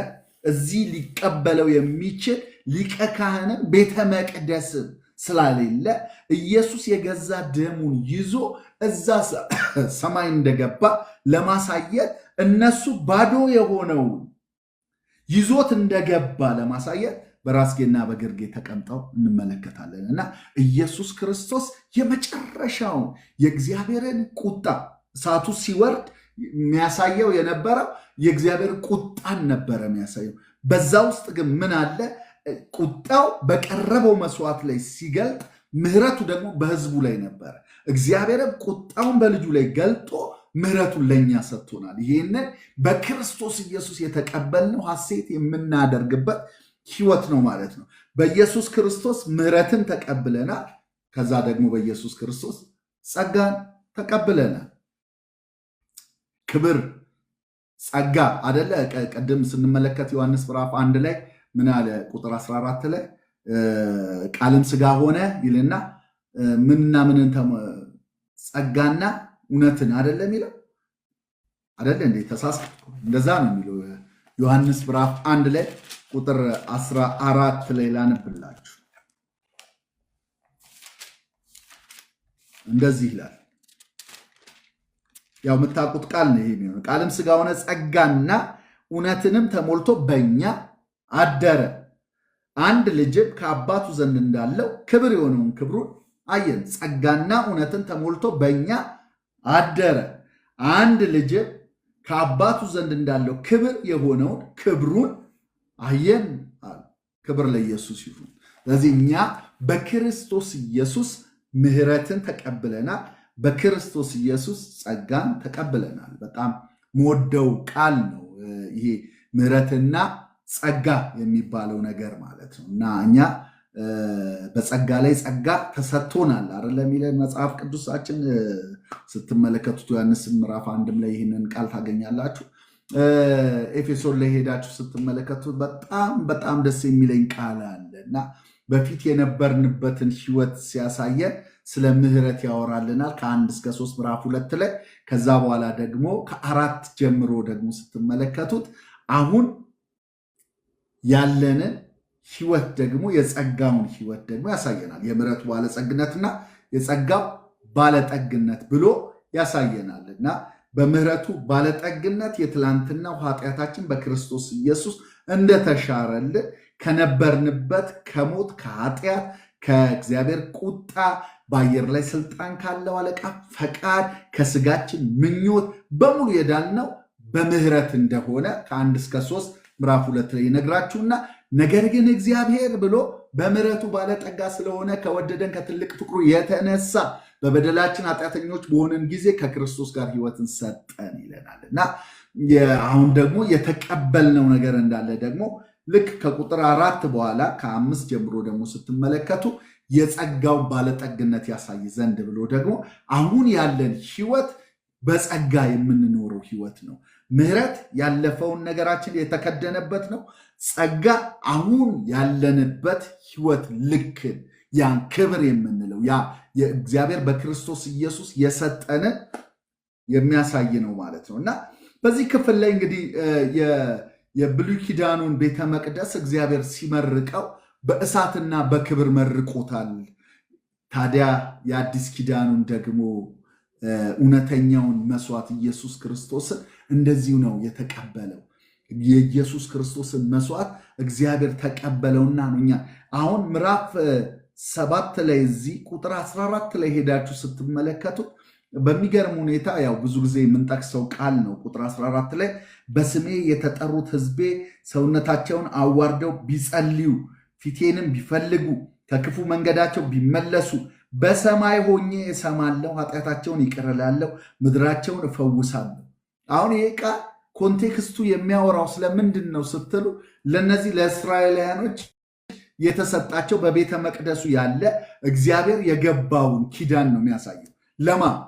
እዚህ ሊቀበለው የሚችል ሊቀ ካህንም ቤተ መቅደስም ስላሌለ ኢየሱስ የገዛ ደሙን ይዞ እዛ ሰማይ እንደገባ ለማሳየት እነሱ ባዶ የሆነውን ይዞት እንደገባ ለማሳየት በራስጌና በግርጌ ተቀምጠው እንመለከታለን። እና ኢየሱስ ክርስቶስ የመጨረሻውን የእግዚአብሔርን ቁጣ እሳቱ ሲወርድ የሚያሳየው የነበረው የእግዚአብሔር ቁጣን ነበረ የሚያሳየው። በዛ ውስጥ ግን ምን አለ? ቁጣው በቀረበው መስዋዕት ላይ ሲገልጥ ምሕረቱ ደግሞ በሕዝቡ ላይ ነበረ። እግዚአብሔርም ቁጣውን በልጁ ላይ ገልጦ ምሕረቱን ለእኛ ሰጥቶናል። ይህንን በክርስቶስ ኢየሱስ የተቀበልነው ሐሴት የምናደርግበት ሕይወት ነው ማለት ነው። በኢየሱስ ክርስቶስ ምሕረትን ተቀብለናል። ከዛ ደግሞ በኢየሱስ ክርስቶስ ጸጋን ተቀብለናል። ክብር ጸጋ አደለ? ቀደም ስንመለከት ዮሐንስ ምዕራፍ 1 ላይ ምን አለ? ቁጥር 14 ላይ ቃልም ስጋ ሆነ ይልና ምንና ምንን ጸጋና እውነትን አደለ የሚለው አደለ እንዴ? ተሳሳትኩ። እንደዛ ነው የሚለው ዮሐንስ ምዕራፍ 1 ላይ ቁጥር 14 ላይ ላንብላችሁ። እንደዚህ ይላል። ያው የምታውቁት ቃል ነው ይሄ የሚሆነው። ቃልም ሥጋ ሆነ ጸጋና እውነትንም ተሞልቶ በእኛ አደረ። አንድ ልጅም ከአባቱ ዘንድ እንዳለው ክብር የሆነውን ክብሩን አየን። ጸጋና እውነትን ተሞልቶ በእኛ አደረ። አንድ ልጅም ከአባቱ ዘንድ እንዳለው ክብር የሆነውን ክብሩን አየን አለ። ክብር ለኢየሱስ ይሁን። ስለዚህ እኛ በክርስቶስ ኢየሱስ ምሕረትን ተቀብለናል። በክርስቶስ ኢየሱስ ጸጋን ተቀብለናል። በጣም መወደው ቃል ነው ይሄ ምሕረትና ጸጋ የሚባለው ነገር ማለት ነው። እና እኛ በጸጋ ላይ ጸጋ ተሰጥቶናል አይደል የሚለን መጽሐፍ ቅዱሳችን ስትመለከቱት ዮሐንስ ምዕራፍ 1 ላይ ይህንን ቃል ታገኛላችሁ። ኤፌሶን ላይ ሄዳችሁ ስትመለከቱት በጣም ደስ የሚለኝ ቃል አለ እና በፊት የነበርንበትን ሕይወት ሲያሳየን ስለ ምሕረት ያወራልናል ከ1 እስከ 3 ምዕራፍ 2 ላይ። ከዛ በኋላ ደግሞ ከ4 ጀምሮ ደግሞ ስትመለከቱት አሁን ያለንን ሕይወት ደግሞ የጸጋውን ሕይወት ደግሞ ያሳየናል። የምሕረቱ ባለጸግነትና የጸጋው ባለጠግነት ብሎ ያሳየናል እና በምሕረቱ ባለጠግነት የትላንትናው ኃጢአታችን በክርስቶስ ኢየሱስ እንደተሻረልን ከነበርንበት ከሞት ከኃጢአት ከእግዚአብሔር ቁጣ በአየር ላይ ስልጣን ካለው አለቃ ፈቃድ ከስጋችን ምኞት በሙሉ የዳልነው በምሕረት እንደሆነ ከ1 እስከ 3 ምዕራፍ 2 ላይ ይነግራችሁና ነገር ግን እግዚአብሔር ብሎ በምሕረቱ ባለጠጋ ስለሆነ ከወደደን ከትልቅ ፍቅሩ የተነሳ በበደላችን ኃጢአተኞች በሆነን ጊዜ ከክርስቶስ ጋር ሕይወትን ሰጠን ይለናል እና አሁን ደግሞ የተቀበልነው ነገር እንዳለ ደግሞ ልክ ከቁጥር 4 በኋላ ከ5 ጀምሮ ደግሞ ስትመለከቱ የጸጋው ባለጠግነት ያሳይ ዘንድ ብሎ ደግሞ አሁን ያለን ሕይወት በጸጋ የምንኖረው ሕይወት ነው። ምሕረት ያለፈውን ነገራችን የተከደነበት ነው። ጸጋ አሁን ያለንበት ሕይወት ልክ ያን ክብር የምንለው ያ የእግዚአብሔር በክርስቶስ ኢየሱስ የሰጠንን የሚያሳይ ነው ማለት ነው እና በዚህ ክፍል ላይ እንግዲህ የብሉይ ኪዳኑን ቤተ መቅደስ እግዚአብሔር ሲመርቀው በእሳትና በክብር መርቆታል። ታዲያ የአዲስ ኪዳኑን ደግሞ እውነተኛውን መስዋዕት ኢየሱስ ክርስቶስን እንደዚሁ ነው የተቀበለው። የኢየሱስ ክርስቶስን መስዋዕት እግዚአብሔር ተቀበለውና ነው እኛ አሁን ምዕራፍ 7 ላይ እዚህ ቁጥር 14 ላይ ሄዳችሁ ስትመለከቱት በሚገርም ሁኔታ ያው ብዙ ጊዜ የምንጠቅሰው ቃል ነው። ቁጥር 14 ላይ በስሜ የተጠሩት ሕዝቤ ሰውነታቸውን አዋርደው ቢጸልዩ ፊቴንም ቢፈልጉ ከክፉ መንገዳቸው ቢመለሱ በሰማይ ሆኜ እሰማለሁ፣ ኃጢአታቸውን ይቅር እላለሁ፣ ምድራቸውን እፈውሳለሁ። አሁን ይሄ ቃል ኮንቴክስቱ የሚያወራው ስለምንድን ነው ስትሉ ለእነዚህ ለእስራኤላውያኖች የተሰጣቸው በቤተ መቅደሱ ያለ እግዚአብሔር የገባውን ኪዳን ነው የሚያሳየው።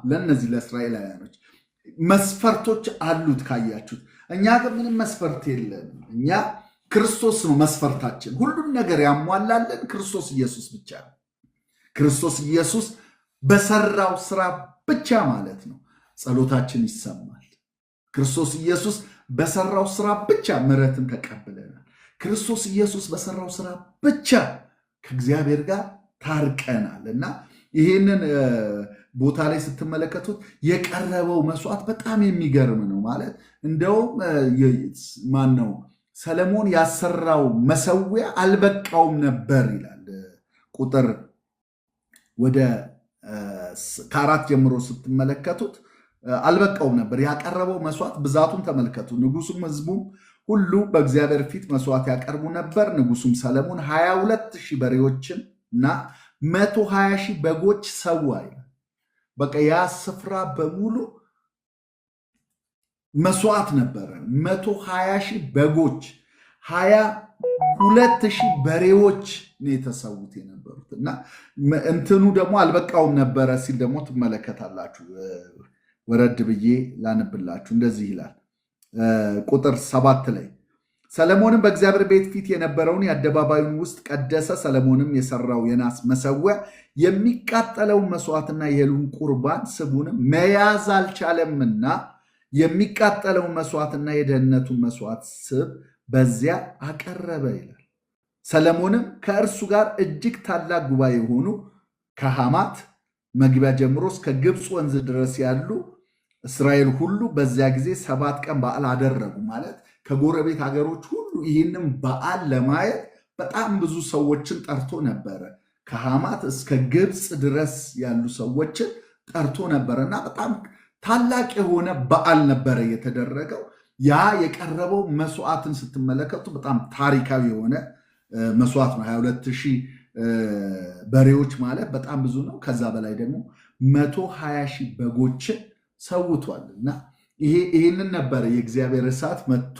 ለእነዚህ ለእስራኤላውያኖች መስፈርቶች አሉት ካያችሁት። እኛ ግን ምንም መስፈርት የለንም። እኛ ክርስቶስ ነው መስፈርታችን። ሁሉም ነገር ያሟላለን ክርስቶስ ኢየሱስ ብቻ ነው። ክርስቶስ ኢየሱስ በሰራው ስራ ብቻ ማለት ነው ጸሎታችን ይሰማል። ክርስቶስ ኢየሱስ በሰራው ስራ ብቻ ምሕረትን ተቀብለናል። ክርስቶስ ኢየሱስ በሰራው ስራ ብቻ ከእግዚአብሔር ጋር ታርቀናል እና ይህንን ቦታ ላይ ስትመለከቱት የቀረበው መስዋዕት በጣም የሚገርም ነው። ማለት እንደውም ማን ነው ሰለሞን ያሰራው መሰዊያ አልበቃውም ነበር ይላል። ቁጥር ወደ 4 ጀምሮ ስትመለከቱት አልበቃውም ነበር ያቀረበው መስዋዕት ብዛቱን ተመልከቱ። ንጉሱም ሕዝቡም ሁሉ በእግዚአብሔር ፊት መስዋዕት ያቀርቡ ነበር። ንጉሱም ሰለሞን 22,000 በሬዎችን እና 120,000 በጎች ሰዋ ይላል። በቃ ያ ስፍራ በሙሉ መስዋዕት ነበረ። 120,000 በጎች 22,000 በሬዎች ነው የተሰዉት የነበሩት እና እንትኑ ደግሞ አልበቃውም ነበረ ሲል ደግሞ ትመለከታላችሁ። ወረድ ብዬ ላንብላችሁ። እንደዚህ ይላል ቁጥር 7 ላይ ሰለሞንም በእግዚአብሔር ቤት ፊት የነበረውን የአደባባዩን ውስጥ ቀደሰ። ሰለሞንም የሰራው የናስ መሰዊያ የሚቃጠለውን መስዋዕትና የእህሉን ቁርባን ስቡንም መያዝ አልቻለምና የሚቃጠለውን መስዋዕትና የደህንነቱን መስዋዕት ስብ በዚያ አቀረበ ይላል። ሰለሞንም ከእርሱ ጋር እጅግ ታላቅ ጉባኤ የሆኑ ከሐማት መግቢያ ጀምሮ እስከ ግብፅ ወንዝ ድረስ ያሉ እስራኤል ሁሉ በዚያ ጊዜ 7 ቀን በዓል አደረጉ። ማለት ከጎረቤት ሀገሮች ሁሉ ይህንም በዓል ለማየት በጣም ብዙ ሰዎችን ጠርቶ ነበረ። ከሐማት እስከ ግብፅ ድረስ ያሉ ሰዎችን ጠርቶ ነበረ እና በጣም ታላቅ የሆነ በዓል ነበረ የተደረገው። ያ የቀረበው መስዋዕትን ስትመለከቱ በጣም ታሪካዊ የሆነ መስዋዕት ነው። 22,000 በሬዎች ማለት በጣም ብዙ ነው። ከዛ በላይ ደግሞ 120,000 በጎችን ሰውቷል እና ይህንን ነበረ የእግዚአብሔር እሳት መጥቶ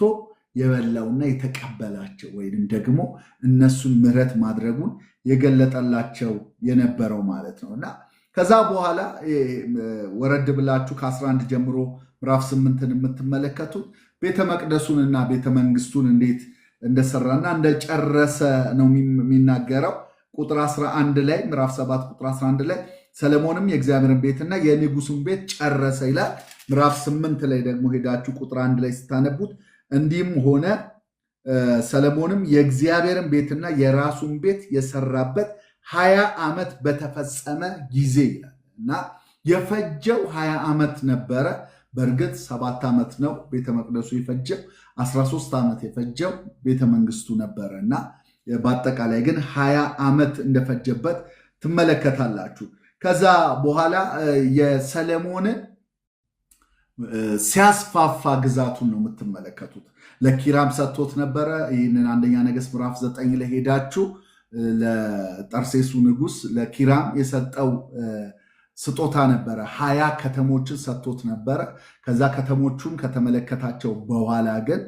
የበላውና የተቀበላቸው ወይም ደግሞ እነሱን ምሕረት ማድረጉን የገለጠላቸው የነበረው ማለት ነው እና ከዛ በኋላ ወረድ ብላችሁ ከ11 ጀምሮ ምዕራፍ 8ን የምትመለከቱት ቤተ መቅደሱንና ቤተ መንግስቱን እንዴት እንደሰራና እንደጨረሰ ነው የሚናገረው። ቁጥር 11 ላይ ምዕራፍ 7 ቁጥር 11 ላይ ሰለሞንም የእግዚአብሔርን ቤትና የንጉሱን ቤት ጨረሰ ይላል። ምዕራፍ 8 ላይ ደግሞ ሄዳችሁ ቁጥር 1 ላይ ስታነቡት እንዲህም ሆነ ሰለሞንም የእግዚአብሔርን ቤትና የራሱን ቤት የሰራበት 20 ዓመት በተፈጸመ ጊዜ ይላል እና የፈጀው 20 ዓመት ነበረ። በእርግጥ 7 ዓመት ነው ቤተ መቅደሱ የፈጀው፣ 13 ዓመት የፈጀው ቤተ መንግስቱ ነበረ እና በአጠቃላይ ግን 20 ዓመት እንደፈጀበት ትመለከታላችሁ። ከዛ በኋላ የሰለሞንን ሲያስፋፋ ግዛቱን ነው የምትመለከቱት። ለኪራም ሰጥቶት ነበረ። ይህንን አንደኛ ነገሥት ምዕራፍ 9 ላይ ሄዳችሁ ለጠርሴሱ ንጉስ ለኪራም የሰጠው ስጦታ ነበረ። 20 ከተሞችን ሰጥቶት ነበረ። ከዛ ከተሞቹን ከተመለከታቸው በኋላ ግን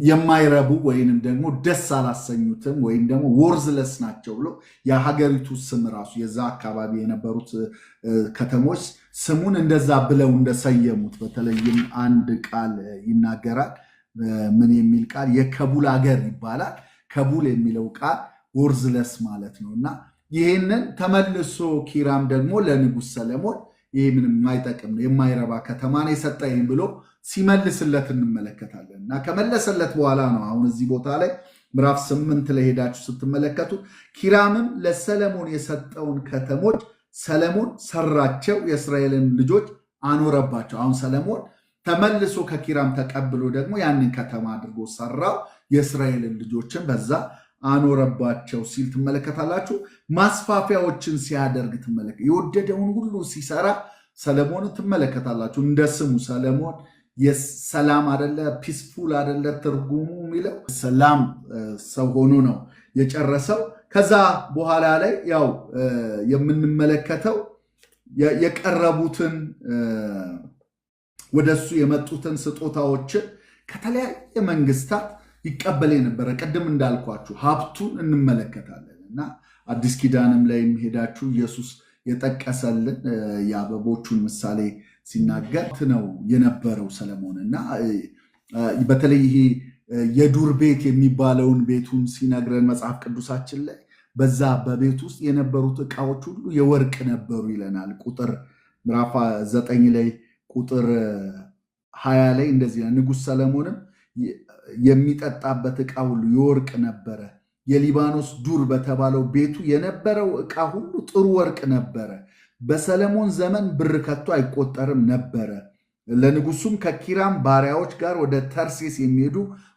የማይረቡ ወይንም ደግሞ ደስ አላሰኙትም ወይም ደግሞ ወርዝለስ ናቸው ብሎ የሀገሪቱ ስም ራሱ የዛ አካባቢ የነበሩት ከተሞች ስሙን እንደዛ ብለው እንደሰየሙት በተለይም አንድ ቃል ይናገራል። ምን የሚል ቃል? የከቡል አገር ይባላል። ከቡል የሚለው ቃል ወርዝለስ ማለት ነው እና ይህንን ተመልሶ ኪራም ደግሞ ለንጉሥ ሰለሞን ይህ ምንም የማይጠቅም የማይረባ ከተማን የሰጠኝ ብሎ ሲመልስለት እንመለከታለን እና ከመለሰለት በኋላ ነው አሁን እዚህ ቦታ ላይ ምዕራፍ 8 ላይ ሄዳችሁ ስትመለከቱ ኪራምም ለሰለሞን የሰጠውን ከተሞች ሰለሞን ሰራቸው፣ የእስራኤልን ልጆች አኖረባቸው። አሁን ሰለሞን ተመልሶ ከኪራም ተቀብሎ ደግሞ ያንን ከተማ አድርጎ ሰራው፣ የእስራኤልን ልጆችን በዛ አኖረባቸው ሲል ትመለከታላችሁ። ማስፋፊያዎችን ሲያደርግ የወደደውን ሁሉ ሲሰራ ሰለሞን ትመለከታላችሁ። እንደ ስሙ ሰለሞን የሰላም አደለ፣ ፒስፉል አደለ ትርጉሙ የሚለው ሰላም ሰው ሆኖ ነው የጨረሰው። ከዛ በኋላ ላይ ያው የምንመለከተው የቀረቡትን ወደሱ የመጡትን ስጦታዎችን ከተለያየ መንግስታት ይቀበል የነበረ ቅድም እንዳልኳችሁ ሀብቱን እንመለከታለን እና አዲስ ኪዳንም ላይ ሄዳችሁ ኢየሱስ የጠቀሰልን የአበቦቹን ምሳሌ ሲናገር ነው የነበረው ሰለሞን እና በተለይ ይሄ የዱር ቤት የሚባለውን ቤቱን ሲነግረን መጽሐፍ ቅዱሳችን ላይ በዛ በቤት ውስጥ የነበሩት ዕቃዎች ሁሉ የወርቅ ነበሩ ይለናል። ቁጥር ምዕራፍ 9 ላይ ቁጥር 20 ላይ እንደዚህ ነው። ንጉሥ ሰለሞንም የሚጠጣበት ዕቃ ሁሉ የወርቅ ነበረ። የሊባኖስ ዱር በተባለው ቤቱ የነበረው ዕቃ ሁሉ ጥሩ ወርቅ ነበረ። በሰለሞን ዘመን ብር ከቶ አይቆጠርም ነበረ። ለንጉሱም ከኪራም ባሪያዎች ጋር ወደ ተርሴስ የሚሄዱ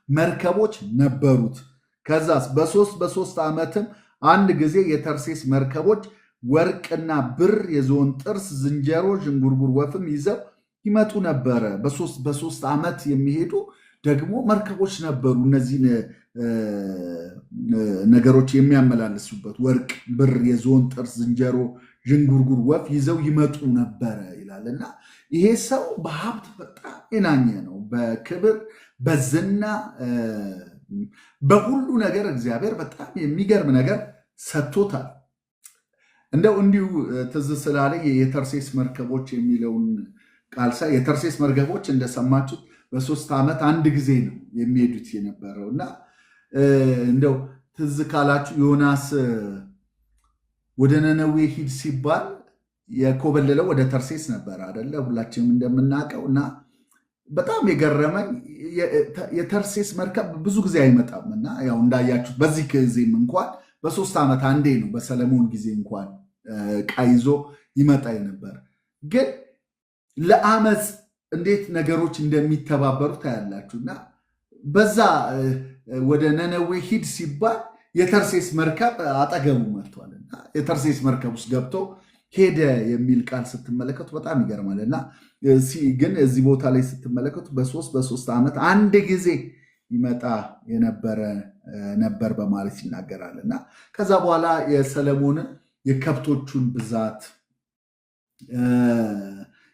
መርከቦች ነበሩት። ከዛስ በሶስት ዓመትም አንድ ጊዜ የተርሴስ መርከቦች ወርቅና ብር፣ የዝሆን ጥርስ፣ ዝንጀሮ፣ ዥንጉርጉር ወፍም ይዘው ይመጡ ነበረ። በሶስት ዓመት የሚሄዱ ደግሞ መርከቦች ነበሩ። እነዚህን ነገሮች የሚያመላልሱበት ወርቅ፣ ብር፣ የዝሆን ጥርስ፣ ዝንጀሮ፣ ዥንጉርጉር ወፍ ይዘው ይመጡ ነበረ ይላል እና ይሄ ሰው በሀብት በጣም የናኘ ነው። በክብር በዝና በሁሉ ነገር እግዚአብሔር በጣም የሚገርም ነገር ሰጥቶታል። እንደው እንዲሁ ትዝ ስላለ የተርሴስ መርከቦች የሚለውን ቃል ሳይ የተርሴስ መርከቦች እንደሰማችሁት በ3 ዓመት አንድ ጊዜ ነው የሚሄዱት የነበረው እና እንደው ትዝ ካላችሁ ዮናስ ወደ ነነዌ ሂድ ሲባል የኮበለለው ወደ ተርሴስ ነበር አደለ? ሁላችንም እንደምናውቀው እና በጣም የገረመኝ የተርሴስ መርከብ ብዙ ጊዜ አይመጣም እና ያው እንዳያችሁት በዚህ ጊዜም እንኳን በ3 ዓመት አንዴ ነው በሰለሞን ጊዜ እንኳን ዕቃ ይዞ ይመጣ ነበር። ግን ለአመፅ እንዴት ነገሮች እንደሚተባበሩ ታያላችሁና በዛ ወደ ነነዌ ሂድ ሲባል የተርሴስ መርከብ አጠገቡ መጥቷልና የተርሴስ መርከብ ውስጥ ገብቶ ሄደ የሚል ቃል ስትመለከቱ በጣም ይገርማል። እና ግን እዚህ ቦታ ላይ ስትመለከቱ በ3 ዓመት አንድ ጊዜ ይመጣ የነበረ ነበር በማለት ይናገራል። እና ከዛ በኋላ የሰለሞንን የከብቶቹን ብዛት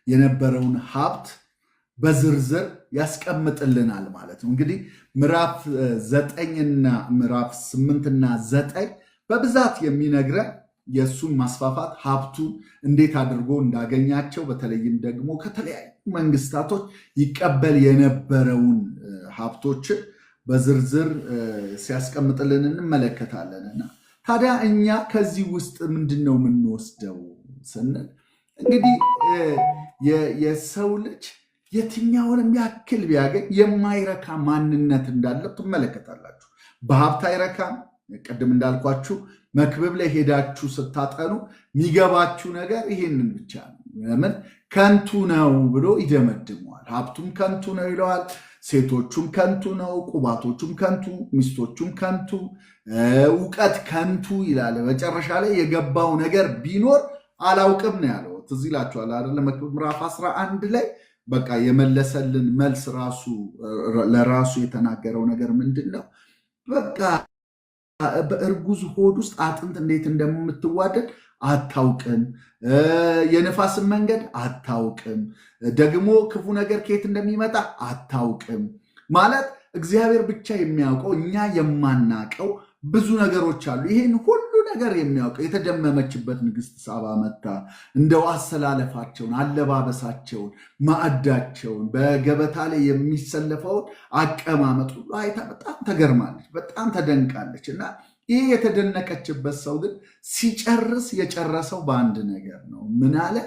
የነበረውን ሀብት በዝርዝር ያስቀምጥልናል ማለት ነው። እንግዲህ ምዕራፍ 9ና ምዕራፍ 8ና 9 በብዛት የሚነግረን የእሱን ማስፋፋት ሀብቱን እንዴት አድርጎ እንዳገኛቸው በተለይም ደግሞ ከተለያዩ መንግስታቶች ይቀበል የነበረውን ሀብቶችን በዝርዝር ሲያስቀምጥልን እንመለከታለንና ታዲያ እኛ ከዚህ ውስጥ ምንድን ነው የምንወስደው ስንል እንግዲህ የሰው ልጅ የትኛውንም ያክል ቢያገኝ የማይረካ ማንነት እንዳለው ትመለከታላችሁ። በሀብት አይረካም። ቅድም እንዳልኳችሁ መክብብ ላይ ሄዳችሁ ስታጠኑ የሚገባችሁ ነገር ይሄንን ብቻ ነው። ለምን ከንቱ ነው ብሎ ይደመድመዋል። ሀብቱም ከንቱ ነው ይለዋል። ሴቶቹም ከንቱ ነው፣ ቁባቶቹም ከንቱ፣ ሚስቶቹም ከንቱ፣ እውቀት ከንቱ ይላል። መጨረሻ ላይ የገባው ነገር ቢኖር አላውቅም ነው ያለው። ትዝ ይላችኋል አይደለ? መክብብ ምዕራፍ 11 ላይ በቃ የመለሰልን መልስ ለራሱ የተናገረው ነገር ምንድን ነው? በቃ በእርጉዝ ሆድ ውስጥ አጥንት እንዴት እንደምትዋደድ አታውቅም፣ የነፋስን መንገድ አታውቅም፣ ደግሞ ክፉ ነገር ከየት እንደሚመጣ አታውቅም። ማለት እግዚአብሔር ብቻ የሚያውቀው እኛ የማናውቀው ብዙ ነገሮች አሉ። ይህን ሁሉ ነገር የሚያውቀው የተደመመችበት ንግስት ሳባ መታ እንደው አሰላለፋቸውን፣ አለባበሳቸውን፣ ማዕዳቸውን፣ በገበታ ላይ የሚሰለፈውን አቀማመጥ ሁሉ አይታ በጣም ተገርማለች፣ በጣም ተደንቃለች። እና ይህ የተደነቀችበት ሰው ግን ሲጨርስ የጨረሰው በአንድ ነገር ነው። ምን አለ?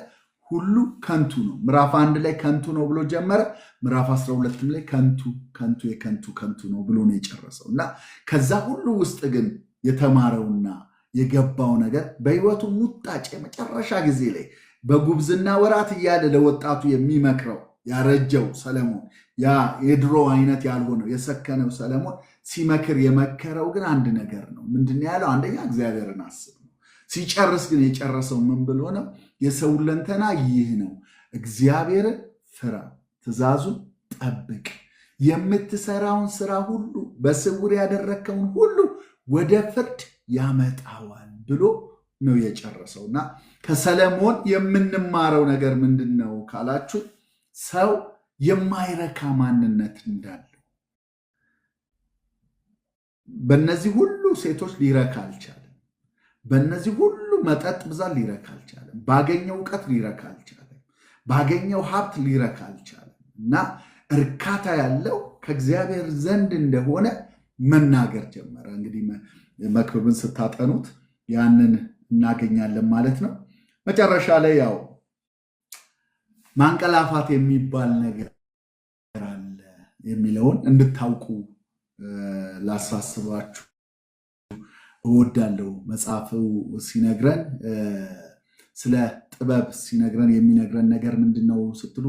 ሁሉ ከንቱ ነው። ምዕራፍ 1 ላይ ከንቱ ነው ብሎ ጀመረ። ምዕራፍ 12 ላይ ከንቱ ከንቱ የከንቱ ከንቱ ነው ብሎ ነው የጨረሰው። እና ከዛ ሁሉ ውስጥ ግን የተማረውና የገባው ነገር በሕይወቱ ሙጣጭ የመጨረሻ ጊዜ ላይ በጉብዝና ወራት እያለ ለወጣቱ የሚመክረው ያረጀው ሰለሞን፣ ያ የድሮ አይነት ያልሆነው የሰከነው ሰለሞን ሲመክር የመከረው ግን አንድ ነገር ነው። ምንድን ያለው? አንደኛ እግዚአብሔርን አስብ ነው። ሲጨርስ ግን የጨረሰው ምን ብሎ ነው? የሰው ሁለንተና ይህ ነው፣ እግዚአብሔርን ፍራ፣ ትእዛዙን ጠብቅ፣ የምትሰራውን ስራ ሁሉ በስውር ያደረግከውን ሁሉ ወደ ፍርድ ያመጣዋል ብሎ ነው የጨረሰው። እና ከሰለሞን የምንማረው ነገር ምንድን ነው ካላችሁ፣ ሰው የማይረካ ማንነት እንዳለው፣ በእነዚህ ሁሉ ሴቶች ሊረካ አልቻለም። በእነዚህ ሁሉ መጠጥ ብዛት ሊረካ አልቻለም። ባገኘው እውቀት ሊረካ አልቻለም። ባገኘው ሀብት ሊረካ አልቻለም። እና እርካታ ያለው ከእግዚአብሔር ዘንድ እንደሆነ መናገር ጀመረ። እንግዲህ መክብብን ስታጠኑት ያንን እናገኛለን ማለት ነው። መጨረሻ ላይ ያው ማንቀላፋት የሚባል ነገር አለ የሚለውን እንድታውቁ ላሳስባችሁ እወዳለሁ። መጽሐፉ ሲነግረን ስለ ጥበብ ሲነግረን የሚነግረን ነገር ምንድን ነው ስትሉ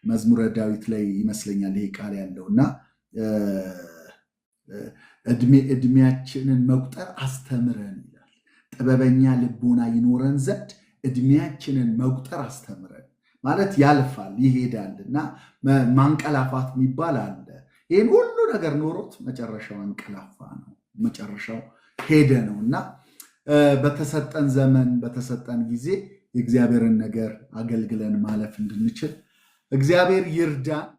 መዝሙረ ዳዊት ላይ ይመስለኛል ይሄ ቃል ያለው እና እድሜያችንን መቁጠር አስተምረን ይላል። ጥበበኛ ልቦና ይኖረን ዘንድ እድሜያችንን መቁጠር አስተምረን ማለት ያልፋል ይሄዳል እና ማንቀላፋት የሚባል አለ። ይህን ሁሉ ነገር ኖሮት መጨረሻው አንቀላፋ ነው፣ መጨረሻው ሄደ ነው። እና በተሰጠን ዘመን በተሰጠን ጊዜ የእግዚአብሔርን ነገር አገልግለን ማለፍ እንድንችል እግዚአብሔር ይርዳን።